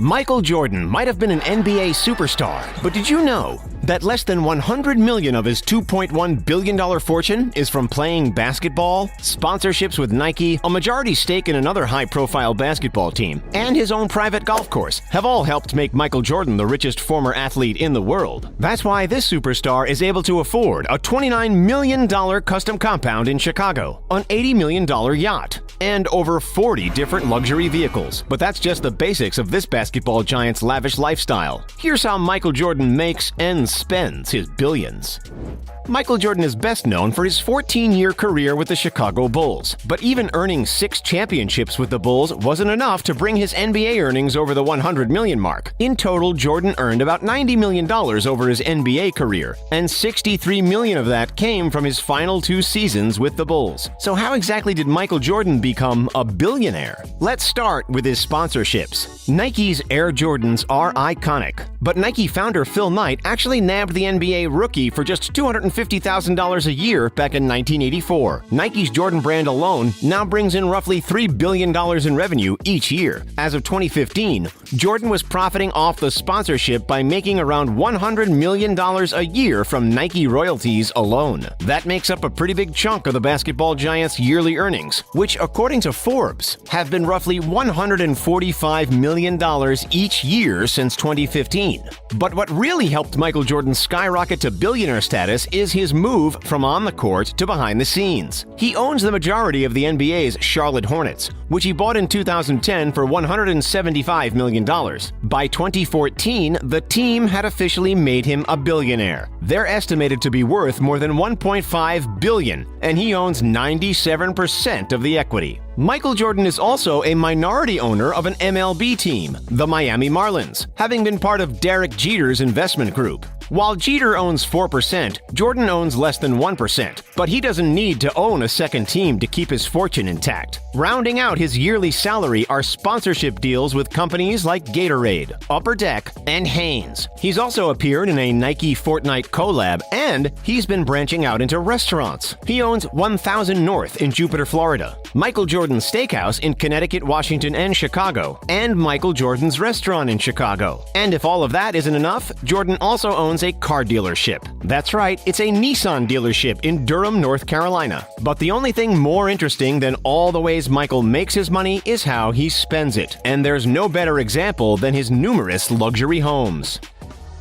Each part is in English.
Michael Jordan might have been an NBA superstar, but did you know that less than $100 million of his $2.1 billion fortune is from playing basketball, sponsorships with Nike, a majority stake in another high-profile basketball team, and his own private golf course have all helped make Michael Jordan the richest former athlete in the world. That's why this superstar is able to afford a $29 million custom compound in Chicago, an $80 million yacht, and over 40 different luxury vehicles. But that's just the basics of this basketball giant's lavish lifestyle. Here's how Michael Jordan makes and spends his billions. Michael Jordan is best known for his 14-year career with the Chicago Bulls. But even earning 6 championships with the Bulls wasn't enough to bring his NBA earnings over the $100 million mark. In total, Jordan earned about $90 million over his NBA career, and $63 million of that came from his final 2 seasons with the Bulls. So how exactly did Michael Jordan become a billionaire? Let's start with his sponsorships. Nike's Air Jordans are iconic, but Nike founder Phil Knight actually nabbed the NBA rookie for just $250,000 a year back in 1984. Nike's Jordan brand alone now brings in roughly $3 billion in revenue each year. As of 2015, Jordan was profiting off the sponsorship by making around $100 million a year from Nike royalties alone. That makes up a pretty big chunk of the basketball giant's yearly earnings, which, according to Forbes, have been roughly $145 million each year since 2015. But what really helped Michael Jordan skyrocket to billionaire status is his move from on the court to behind the scenes. He owns the majority of the NBA's Charlotte Hornets, which he bought in 2010 for $175 million. By 2014, the team had officially made him a billionaire. They're estimated to be worth more than $1.5 billion, and he owns 97% of the equity. Michael Jordan is also a minority owner of an MLB team, the Miami Marlins, having been part of Derek Jeter's investment group. While Jeter owns 4%, Jordan owns less than 1%, but he doesn't need to own a second team to keep his fortune intact. Rounding out his yearly salary are sponsorship deals with companies like Gatorade, Upper Deck, and Hanes. He's also appeared in a Nike Fortnite collab, and he's been branching out into restaurants. He owns 1000 North in Jupiter, Florida, Michael Jordan's Steakhouse in Connecticut, Washington, and Chicago, and Michael Jordan's Restaurant in Chicago. And if all of that isn't enough, Jordan also owns a car dealership. That's right, it's a Nissan dealership in Durham, North Carolina. But the only thing more interesting than all the ways Michael makes his money is how he spends it. And there's no better example than his numerous luxury homes.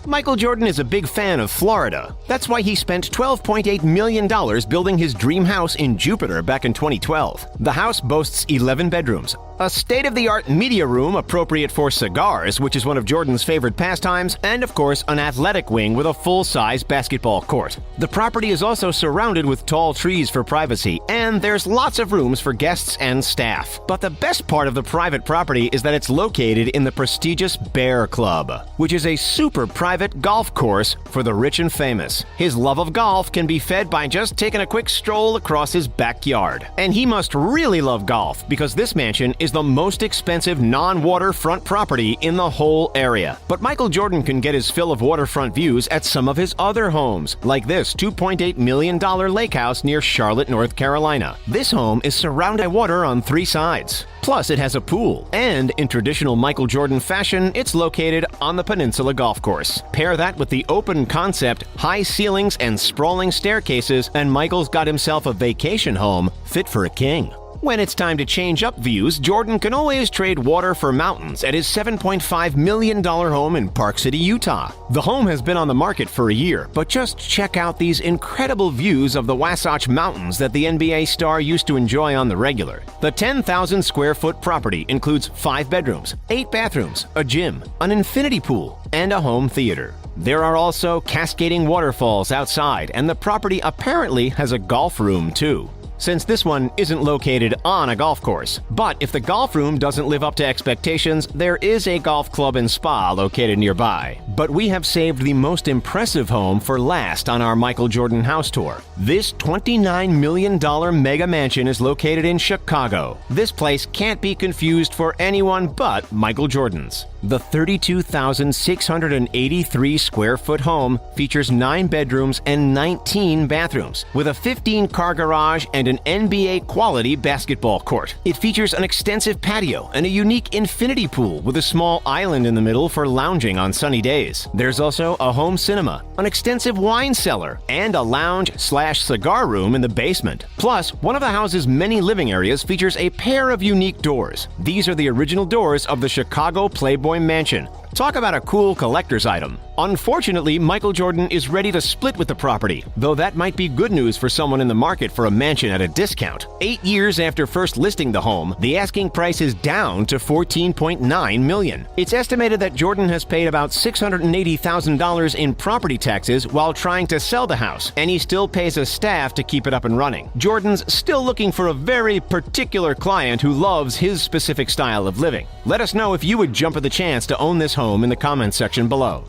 Michael Jordan is a big fan of Florida. That's why he spent $12.8 million building his dream house in Jupiter back in 2012. The house boasts 11 bedrooms, a state-of-the-art media room appropriate for cigars, which is one of Jordan's favorite pastimes, and of course an athletic wing with a full-size basketball court. The property is also surrounded with tall trees for privacy, and there's lots of rooms for guests and staff. But the best part of the private property is that it's located in the prestigious Bear Club, which is a super private golf course for the rich and famous. His love of golf can be fed by just taking a quick stroll across his backyard. And he must really love golf, because this mansion is the most expensive non-waterfront property in the whole area. But Michael Jordan can get his fill of waterfront views at some of his other homes, like this $2.8 million lake house near Charlotte, North Carolina. This home is surrounded by water on 3 sides. Plus, it has a pool, and in traditional Michael Jordan fashion, it's located on the Peninsula Golf Course. Pair that with the open concept, high ceilings, and sprawling staircases, and Michael's got himself a vacation home fit for a king. When it's time to change up views, Jordan can always trade water for mountains at his $7.5 million home in Park City, Utah. The home has been on the market for a year, but just check out these incredible views of the Wasatch Mountains that the NBA star used to enjoy on the regular. The 10,000 square foot property includes 5 bedrooms, 8 bathrooms, a gym, an infinity pool, and a home theater. There are also cascading waterfalls outside, and the property apparently has a golf room too, since this one isn't located on a golf course. But if the golf room doesn't live up to expectations, there is a golf club and spa located nearby. But we have saved the most impressive home for last on our Michael Jordan house tour. This $29 million mega mansion is located in Chicago. This place can't be confused for anyone but Michael Jordan's. The 32,683 square foot home features 9 bedrooms and 19 bathrooms, with a 15-car garage and find an NBA-quality basketball court. It features an extensive patio and a unique infinity pool with a small island in the middle for lounging on sunny days. There's also a home cinema, an extensive wine cellar, and a lounge/cigar room in the basement. Plus, one of the house's many living areas features a pair of unique doors. These are the original doors of the Chicago Playboy Mansion. Talk about a cool collector's item. Unfortunately, Michael Jordan is ready to split with the property, though that might be good news for someone in the market for a mansion at a discount. 8 years after first listing the home, the asking price is down to $14.9 million. It's estimated that Jordan has paid about $680,000 in property taxes while trying to sell the house, and he still pays a staff to keep it up and running. Jordan's still looking for a very particular client who loves his specific style of living. Let us know if you would jump at the chance to own this home in the comments section below.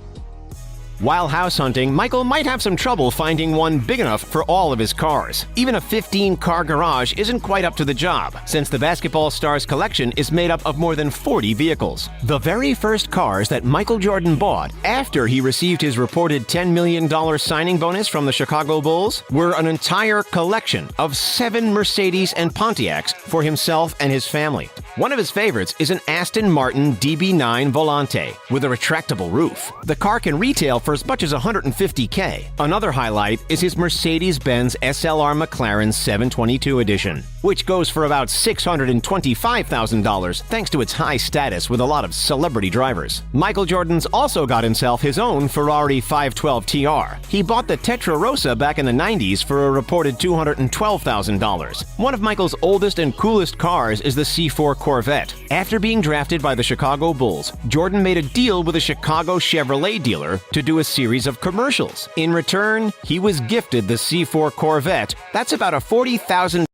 While house hunting, Michael might have some trouble finding one big enough for all of his cars. Even a 15-car garage isn't quite up to the job, since the basketball star's collection is made up of more than 40 vehicles. The very first cars that Michael Jordan bought after he received his reported $10 million signing bonus from the Chicago Bulls were an entire collection of 7 Mercedes and Pontiacs for himself and his family. One of his favorites is an Aston Martin DB9 Volante with a retractable roof. The car can retail for as much as $150K. Another highlight is his Mercedes-Benz SLR McLaren 722 edition, which goes for about $625,000 thanks to its high status with a lot of celebrity drivers. Michael Jordan's also got himself his own Ferrari 512 TR. He bought the Testarossa back in the 90s for a reported $212,000. One of Michael's oldest and coolest cars is the C4 Corvette. After being drafted by the Chicago Bulls, Jordan made a deal with a Chicago Chevrolet dealer to do a series of commercials. In return, he was gifted the C4 Corvette. That's about a $40,000